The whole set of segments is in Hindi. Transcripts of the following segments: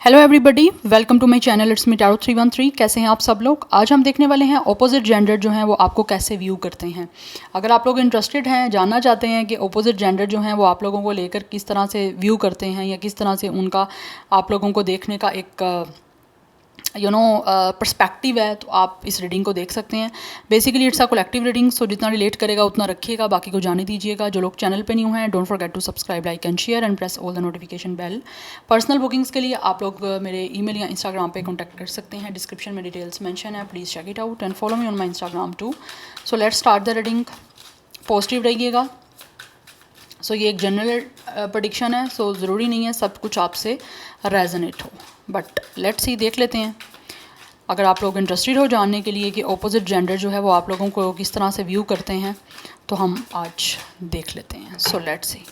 Hello everybody, welcome to my channel it's me tarot 313। कैसे हैं आप सब लोग। आज हम देखने वाले हैं ऑपोजिट जेंडर जो हैं वो आपको कैसे व्यू करते हैं। अगर आप लोग इंटरेस्टेड हैं, जानना चाहते हैं कि ऑपोजिट जेंडर जो हैं वो आप लोगों को लेकर किस तरह से व्यू करते हैं या किस तरह से उनका आप लोगों को देखने का एक पर्सपेक्टिव है, तो आप इस रीडिंग को देख सकते हैं। Basically it's a collective reading, so जितना रिलेट करेगा उतना रखिएगा, बाकी को जाने दीजिएगा। जो लोग चैनल पे न्यू हैं, don't forget to subscribe, like and share and press all the notification bell. Personal bookings के लिए आप लोग मेरे ईमेल या इंस्टाग्राम पे कॉन्टैक्ट कर सकते हैं। डिस्क्रिप्शन में डिटेल्स मेंशन है, please check it out and follow me on my Instagram too. So let's start the reading. Positive रहिएगा। सो ये एक जनरल प्रेडिक्शन है, सो ज़रूरी नहीं है सब कुछ आपसे रेजोनेट हो, बट लेट्स सी, देख लेते हैं। अगर आप लोग इंटरेस्टेड हो जानने के लिए कि ऑपोजिट जेंडर जो है वो आप लोगों को किस तरह से व्यू करते हैं, तो हम आज देख लेते हैं। So let's see.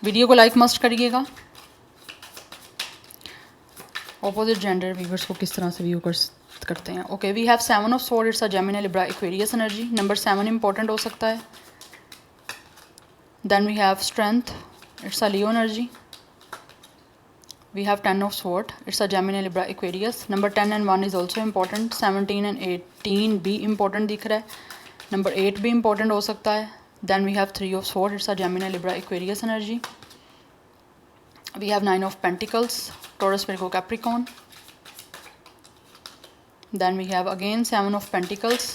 वीडियो को लाइक मस्ट करिएगा। ऑपोजिट जेंडर व्यूअर्स को किस तरह से व्यू करते हैं। Okay, we have 7 of sword, it's a Gemini Libra Aquarius energy. Number 7 important हो सकता है। Then we have strength, it's a Leo energy. We have 10 of sword, it's a Gemini Libra Aquarius. Number 10 and 1 is also important. 17 and 18 भी important दिख रहा है। Number 8 भी important हो सकता है। Then we have 3 of sword, it's a Gemini Libra Aquarius energy. We have 9 of Pentacles, Taurus Virgo Capricorn. Then we have again 7 of Pentacles.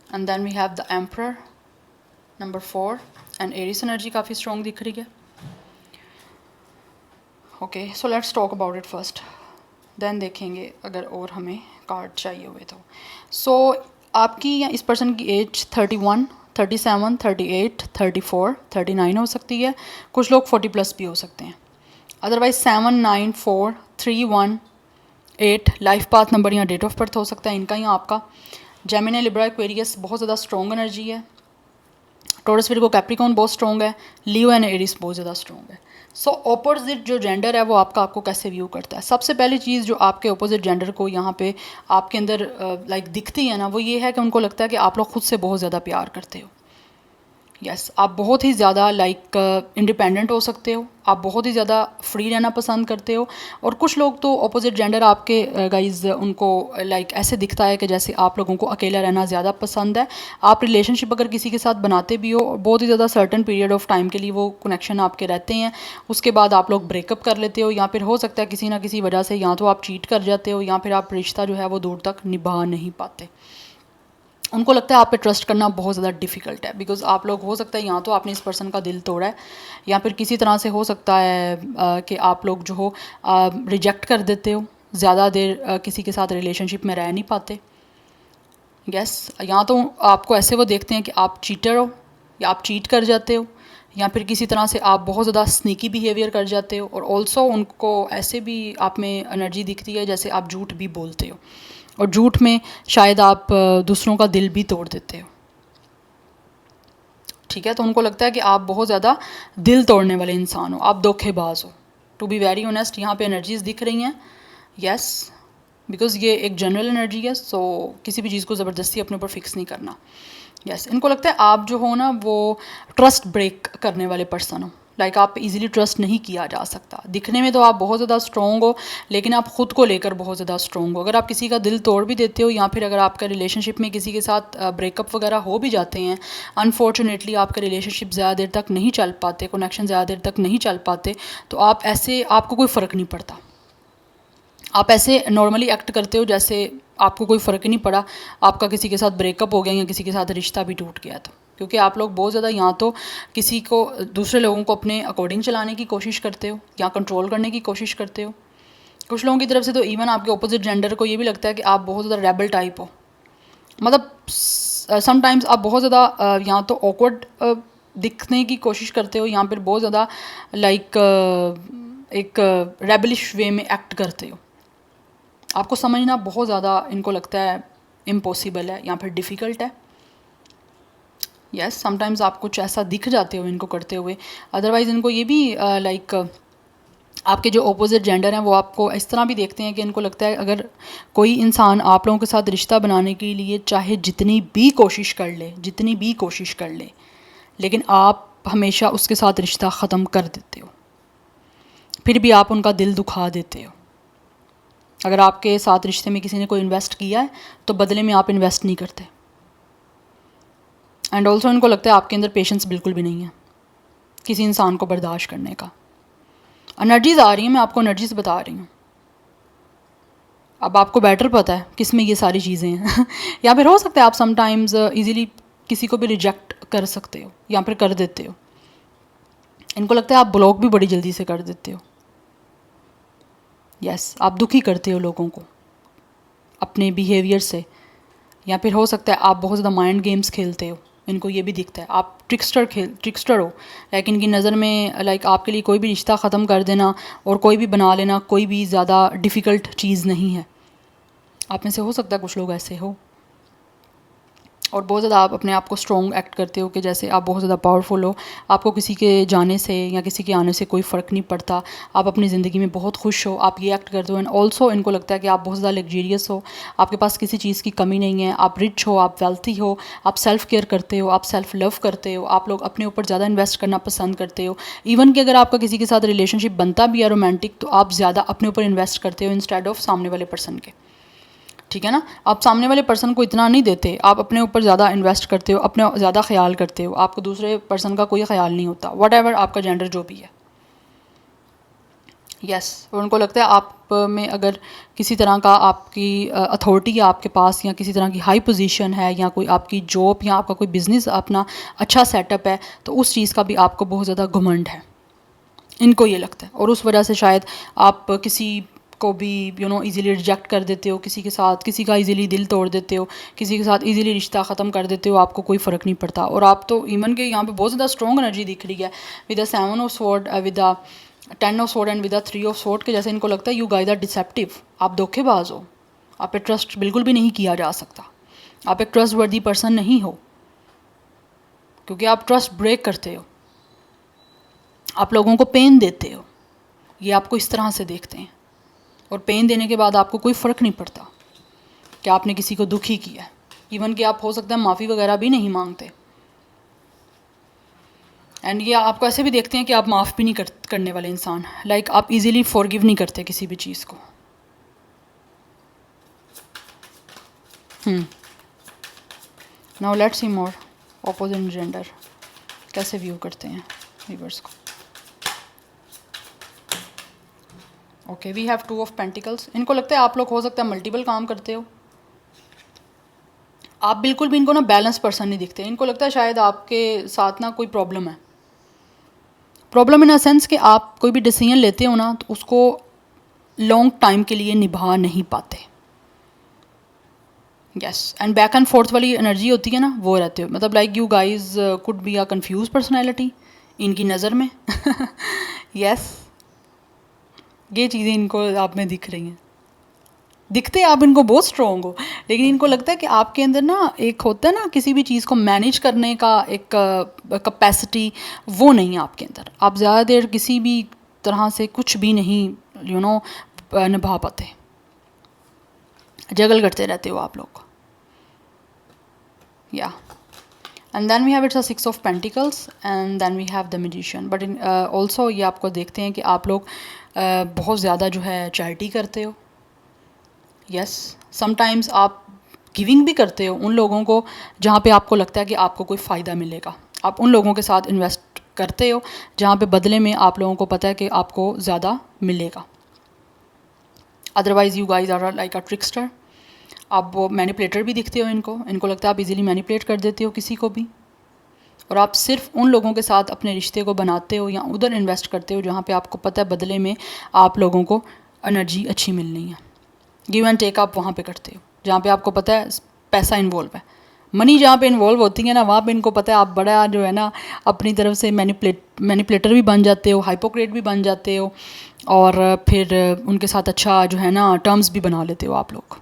And then we have the Emperor, number 4, and Aries energy काफ़ी strong दिख रही है। Okay, so let's talk about it first, then देखेंगे अगर और हमें कार्ड चाहिए हुए तो। सो आपकी या इस पर्सन की एज 31, 37, 38, 34, 39 हो सकती है। कुछ लोग 40 प्लस भी हो सकते हैं। अदरवाइज 7, 9, 4, 3, 1, 8 लाइफ पाथ नंबर या डेट ऑफ बर्थ हो सकता है इनका या आपका। जेमिनी लिब्रा एक्वेरियस बहुत ज़्यादा स्ट्रॉन्ग एनर्जी है। टॉरस विर्गो कैप्रिकॉर्न बहुत स्ट्रॉन्ग है। लियो एंड एरिस बहुत ज़्यादा स्ट्रॉन्ग है। सो ऑपोजिट जो जेंडर है वो आपको कैसे व्यू करता है। सबसे पहली चीज़ जो आपके ऑपोजिट जेंडर को यहाँ पे आपके अंदर दिखती है ना, वो ये है कि उनको लगता है कि आप लोग खुद से बहुत ज़्यादा प्यार करते हो। यस, आप बहुत ही ज़्यादा इंडिपेंडेंट हो सकते हो। आप बहुत ही ज़्यादा फ्री रहना पसंद करते हो। और कुछ लोग तो ऑपोजिट जेंडर आपके गाइज उनको ऐसे दिखता है कि जैसे आप लोगों को अकेला रहना ज़्यादा पसंद है। आप रिलेशनशिप अगर किसी के साथ बनाते भी हो, बहुत ही ज़्यादा सर्टन पीरियड ऑफ टाइम के लिए वो कनेक्शन आपके रहते हैं, उसके बाद आप लोग ब्रेकअप कर लेते हो, या फिर हो सकता है किसी ना किसी वजह से या तो आप चीट कर जाते हो या फिर आप रिश्ता जो है वो दूर तक निभा नहीं पाते। उनको लगता है आप पे ट्रस्ट करना बहुत ज़्यादा डिफ़िकल्ट है, बिकॉज़ आप लोग हो सकता है या तो आपने इस पर्सन का दिल तोड़ा है, या फिर किसी तरह से हो सकता है कि आप लोग जो हो रिजेक्ट कर देते हो, ज़्यादा देर किसी के साथ रिलेशनशिप में रह नहीं पाते। यस, या तो आपको ऐसे वो देखते हैं कि आप चीटर हो, या आप चीट कर जाते हो, या फिर किसी तरह से आप बहुत ज़्यादा स्नीकी बिहेवियर कर जाते हो। और ऑल्सो उनको ऐसे भी आप में एनर्जी दिखती है जैसे आप झूठ भी बोलते हो, और झूठ में शायद आप दूसरों का दिल भी तोड़ देते हो। ठीक है, तो उनको लगता है कि आप बहुत ज़्यादा दिल तोड़ने वाले इंसान हो, आप धोखेबाज हो। टू बी वेरी ऑनेस्ट, यहाँ पे एनर्जीज दिख रही हैं। यस, बिकॉज ये एक जनरल एनर्जी है, सो किसी भी चीज़ को ज़बरदस्ती अपने ऊपर फिक्स नहीं करना। यस, इनको लगता है आप जो हो ना वो ट्रस्ट ब्रेक करने वाले पर्सन हो। आप इजीली ट्रस्ट नहीं किया जा सकता। दिखने में तो आप बहुत ज़्यादा स्ट्रॉन्ग हो, लेकिन आप ख़ुद को लेकर बहुत ज़्यादा स्ट्रॉन्ग हो। अगर आप किसी का दिल तोड़ भी देते हो, या फिर अगर आपका रिलेशनशिप में किसी के साथ ब्रेकअप वगैरह हो भी जाते हैं, अनफॉर्चुनेटली आपका रिलेशनशिप ज़्यादा देर तक नहीं चल पाते, कनेक्शन ज़्यादा देर तक नहीं चल पाते, तो आप ऐसे आपको कोई फ़र्क नहीं पड़ता। आप ऐसे नॉर्मली एक्ट करते हो जैसे आपको कोई फ़र्क ही नहीं पड़ा, आपका किसी के साथ ब्रेकअप हो गया या किसी के साथ रिश्ता भी टूट गया। तो क्योंकि आप लोग बहुत ज़्यादा या तो किसी को दूसरे लोगों को अपने अकॉर्डिंग चलाने की कोशिश करते हो या कंट्रोल करने की कोशिश करते हो। कुछ लोगों की तरफ से तो इवन आपके ऑपोजिट जेंडर को ये भी लगता है कि आप बहुत ज़्यादा रेबल टाइप हो। मतलब समटाइम्स आप बहुत ज़्यादा या तो ऑकवर्ड दिखने की कोशिश करते हो, या फिर बहुत ज़्यादा एक रेबलिश वे में एक्ट करते हो। आपको समझना बहुत ज़्यादा इनको लगता है इम्पॉसिबल है या फिर डिफ़िकल्ट है। यस, समटाइम्स आप कुछ ऐसा दिख जाते हो इनको करते हुए। अदरवाइज़ इनको ये भी आपके जो ऑपोजिट जेंडर हैं वो आपको इस तरह भी देखते हैं कि इनको लगता है अगर कोई इंसान आप लोगों के साथ रिश्ता बनाने के लिए चाहे जितनी भी कोशिश कर ले, लेकिन आप हमेशा उसके साथ रिश्ता ख़त्म कर देते हो, फिर भी आप उनका दिल दुखा देते हो। अगर आपके साथ रिश्ते में किसी ने कोई इन्वेस्ट किया है तो बदले में आप इन्वेस्ट नहीं करते। एंड ऑल्सो इनको लगता है आपके अंदर पेशेंस बिल्कुल भी नहीं है किसी इंसान को बर्दाश्त करने का। एनर्जीज आ रही हैं, मैं आपको एनर्जीज बता रही हूँ। अब आपको बेटर पता है किस में ये सारी चीज़ें हैं या फिर हो सकता है आप समटाइम्स इजीली किसी को भी रिजेक्ट कर सकते हो या फिर कर देते हो। इनको लगता है आप ब्लॉक भी बड़ी जल्दी से कर देते हो। यस, आप दुखी करते हो लोगों को अपने बिहेवियर से, या फिर हो सकता है आप बहुत ज़्यादा माइंड गेम्स खेलते हो। इनको ये भी दिखता है आप ट्रिक्स्टर हो। लाइक इनकी नज़र में लाइक आपके लिए कोई भी रिश्ता ख़त्म कर देना और कोई भी बना लेना कोई भी ज़्यादा डिफ़िकल्ट चीज़ नहीं है। आप में से हो सकता है कुछ लोग ऐसे हो, और बहुत ज़्यादा आप अपने आप को स्ट्रॉन्ग एक्ट करते हो कि जैसे आप बहुत ज़्यादा पावरफुल हो, आपको किसी के जाने से या किसी के आने से कोई फ़र्क नहीं पड़ता, आप अपनी ज़िंदगी में बहुत खुश हो, आप ये एक्ट करते हो। एंड ऑल्सो इनको लगता है कि आप बहुत ज़्यादा लग्जरियस हो, आपके पास किसी चीज़ की कमी नहीं है, आप रिच हो, आप वेल्थी हो, आप सेल्फ़ केयर करते हो, आप सेल्फ़ लव करते हो, आप लोग अपने ऊपर ज़्यादा इन्वेस्ट करना पसंद करते हो। इवन कि अगर आपका किसी के साथ रिलेशनशिप बनता भी है रोमांटिक, तो आप ज़्यादा अपने ऊपर इन्वेस्ट करते हो इंस्टेड ऑफ सामने वाले पर्सन के। ठीक है ना, आप सामने वाले पर्सन को इतना नहीं देते, आप अपने ऊपर ज़्यादा इन्वेस्ट करते हो, अपने ज़्यादा ख्याल करते हो, आपको दूसरे पर्सन का कोई ख्याल नहीं होता, वट एवर आपका जेंडर जो भी है। यस, और उनको लगता है आप में अगर किसी तरह का आपकी अथॉरिटी है आपके पास, या किसी तरह की हाई पोजीशन है, या कोई आपकी जॉब या आपका कोई बिज़नेस अपना अच्छा सेटअप है, तो उस चीज़ का भी आपको बहुत ज़्यादा घमंड है, इनको ये लगता है। और उस वजह से शायद आप किसी को भी इजीली रिजेक्ट कर देते हो, किसी के साथ किसी का इजीली दिल तोड़ देते हो, किसी के साथ इजीली रिश्ता ख़त्म कर देते हो, आपको कोई फ़र्क नहीं पड़ता। और आप तो इवन के यहाँ पे बहुत ज़्यादा स्ट्रॉन्ग एनर्जी दिख रही है with the 7 of sword, with the 10 of sword and with the 3 of sword के। जैसे इनको लगता है यू गाइस आर डिसेप्टिव, आप धोखेबाज हो, आप पे ट्रस्ट बिल्कुल भी नहीं किया जा सकता, आप एक ट्रस्ट वर्दी पर्सन नहीं हो, क्योंकि आप ट्रस्ट ब्रेक करते हो, आप लोगों को पेन देते हो। ये आपको इस तरह से देखते हैं, और पेन देने के बाद आपको कोई फ़र्क नहीं पड़ता कि आपने किसी को दुखी किया है। इवन कि आप हो सकता है माफ़ी वगैरह भी नहीं मांगते। एंड ये आपको ऐसे भी देखते हैं कि आप माफ़ भी नहीं करने वाले इंसान, लाइक आप इजीली फॉरगिव नहीं करते किसी भी चीज़ को। Now let's see more opposite gender कैसे व्यू करते हैं व्यूअर्स को। Okay, we have 2 of pentacles. इनको लगता है आप लोग हो सकता है मल्टीपल काम करते हो, आप बिल्कुल भी इनको ना बैलेंस पर्सन नहीं दिखते। इनको लगता है शायद आपके साथ ना कोई प्रॉब्लम है, प्रॉब्लम इन अ सेंस कि आप कोई भी डिसीजन लेते हो ना तो उसको लॉन्ग टाइम के लिए निभा नहीं पाते। Yes, and back and fourth वाली एनर्जी होती है ना, वो रहते हो, मतलब like you guys could be a confuse personality इनकी नज़र में। यस, ये चीज़ें इनको आप में दिख रही हैं, दिखते आप इनको बहुत स्ट्रॉन्ग हो, लेकिन इनको लगता है कि आपके अंदर ना एक होता है ना किसी भी चीज़ को मैनेज करने का एक कैपेसिटी, वो नहीं है आपके अंदर। आप ज़्यादा देर किसी भी तरह से कुछ भी नहीं निभा पाते, जगल करते रहते हो आप लोग। या and then we have it's a 6 of pentacles and then we have the magician. But in also ये आपको देखते हैं कि आप लोग बहुत ज़्यादा जो है चैरिटी करते हो। यस, समटाइम्स आप गिविंग भी करते हो उन लोगों को जहाँ पे आपको लगता है कि आपको कोई फ़ायदा मिलेगा। आप उन लोगों के साथ इन्वेस्ट करते हो जहाँ पे बदले में आप लोगों को पता है कि आपको ज़्यादा मिलेगा। Otherwise you guys are like a trickster, आप वो मैनिपुलेटर भी दिखते हो इनको लगता है आप इजीली मैनिपुलेट कर देते हो किसी को भी, और आप सिर्फ उन लोगों के साथ अपने रिश्ते को बनाते हो या उधर इन्वेस्ट करते हो जहाँ पे आपको पता है बदले में आप लोगों को एनर्जी अच्छी मिलनी है। गिव एंड टेक आप वहाँ पे करते हो जहाँ पे आपको पता है पैसा इन्वॉल्व है, मनी जहाँ पे इन्वॉल्व होती है ना, वहाँ पे इनको पता है आप बड़ा जो है ना अपनी तरफ से मैनिपुलेटर भी बन जाते हो, हाइपोक्रेट भी बन जाते हो, और फिर उनके साथ अच्छा जो है ना टर्म्स भी बना लेते हो आप लोग।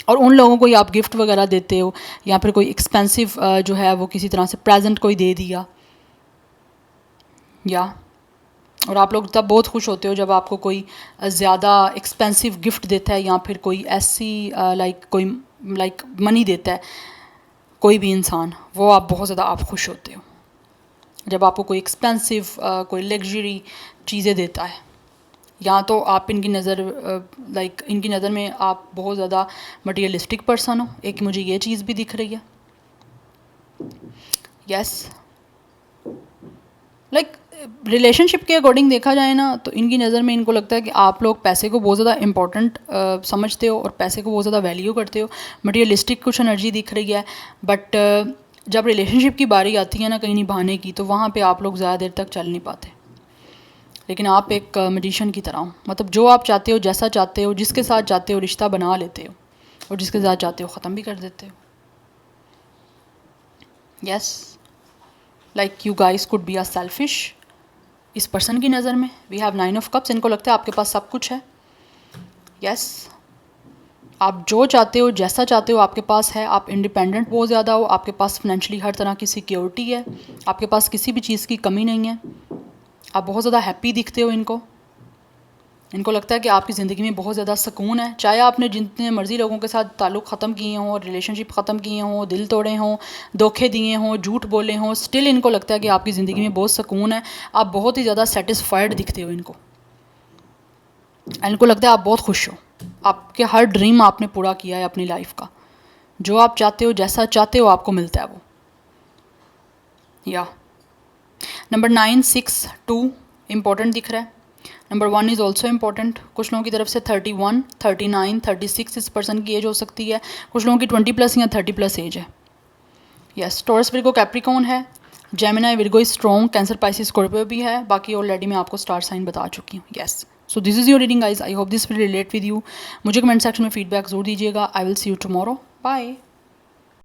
और उन लोगों को ही आप गिफ्ट वगैरह देते हो, या फिर कोई एक्सपेंसिव जो है वो किसी तरह से प्रेजेंट कोई दे दिया, या और आप लोग तब बहुत खुश होते हो जब आपको कोई ज़्यादा एक्सपेंसिव गिफ्ट देता है, या फिर कोई ऐसी लाइक मनी देता है कोई भी इंसान, वो आप बहुत ज़्यादा आप खुश होते हो। जब आपको कोई एक्सपेंसिव कोई लग्जरी चीज़ें देता है, या तो आप इनकी नज़र इनकी नज़र में आप बहुत ज़्यादा मटेरियलिस्टिक पर्सन हो। एक मुझे ये चीज़ भी दिख रही है, यस। रिलेशनशिप के अकॉर्डिंग देखा जाए ना, तो इनकी नज़र में इनको लगता है कि आप लोग पैसे को बहुत ज़्यादा इम्पोर्टेंट समझते हो और पैसे को बहुत ज़्यादा वैल्यू करते हो। मटेरियलिस्टिक कुछ एनर्जी दिख रही है, बट जब रिलेशनशिप की बारी आती है ना कहीं निभाने की, तो वहाँ पे आप लोग ज़्यादा देर तक चल नहीं पाते। लेकिन आप एक मैजिशियन की तरह हो, मतलब जो आप चाहते हो, जैसा चाहते हो, जिसके साथ चाहते हो रिश्ता बना लेते हो, और जिसके साथ चाहते हो ख़त्म भी कर देते हो। Yes, like you guys could be a selfish इस पर्सन की नज़र में। We have 9 of cups. इनको लगता है आपके पास सब कुछ है। यस, आप जो चाहते हो, जैसा चाहते हो आपके पास है। आप इंडिपेंडेंट बहुत ज़्यादा हो, आपके पास फाइनेंशियली हर तरह की सिक्योरिटी है, आपके पास किसी भी चीज़ की कमी नहीं है। आप बहुत ज़्यादा हैप्पी दिखते हो इनको लगता है कि आपकी ज़िंदगी में बहुत ज़्यादा सुकून है। चाहे आपने जितने मर्ज़ी लोगों के साथ ताल्लुक़ ख़त्म किए हों, रिलेशनशिप ख़त्म किए हों, दिल तोड़े हों, धोखे दिए हों, झूठ बोले हों, स्टिल इनको लगता है कि आपकी ज़िंदगी में बहुत सुकून है। आप बहुत ही ज़्यादा सेटिस्फाइड दिखते हो इनको लगता है आप बहुत खुश हो। आपके हर ड्रीम आपने पूरा किया है अपनी लाइफ का। जो आप चाहते हो, जैसा चाहते हो, आपको मिलता है वो। या नंबर 9, 6, 2 इम्पोर्टेंट दिख रहा है। Number 1 is also important. कुछ लोगों की तरफ से 31, 39, 36 इस पर्सन की एज हो सकती है। कुछ लोगों की 20+ या 30+ एज है। यस, टॉरस, विर्गो, कैप्रिकॉर्न है। Gemini, Virgo is strong. Cancer, Pisces, Scorpio भी है। बाकी ऑलरेडी मैं आपको स्टार साइन बता चुकी हूँ। Yes, so this is your reading guys. I hope this will relate with you. मुझे कमेंट सेक्शन में फीडबैक जरूर दीजिएगा। I will see you tomorrow. Bye.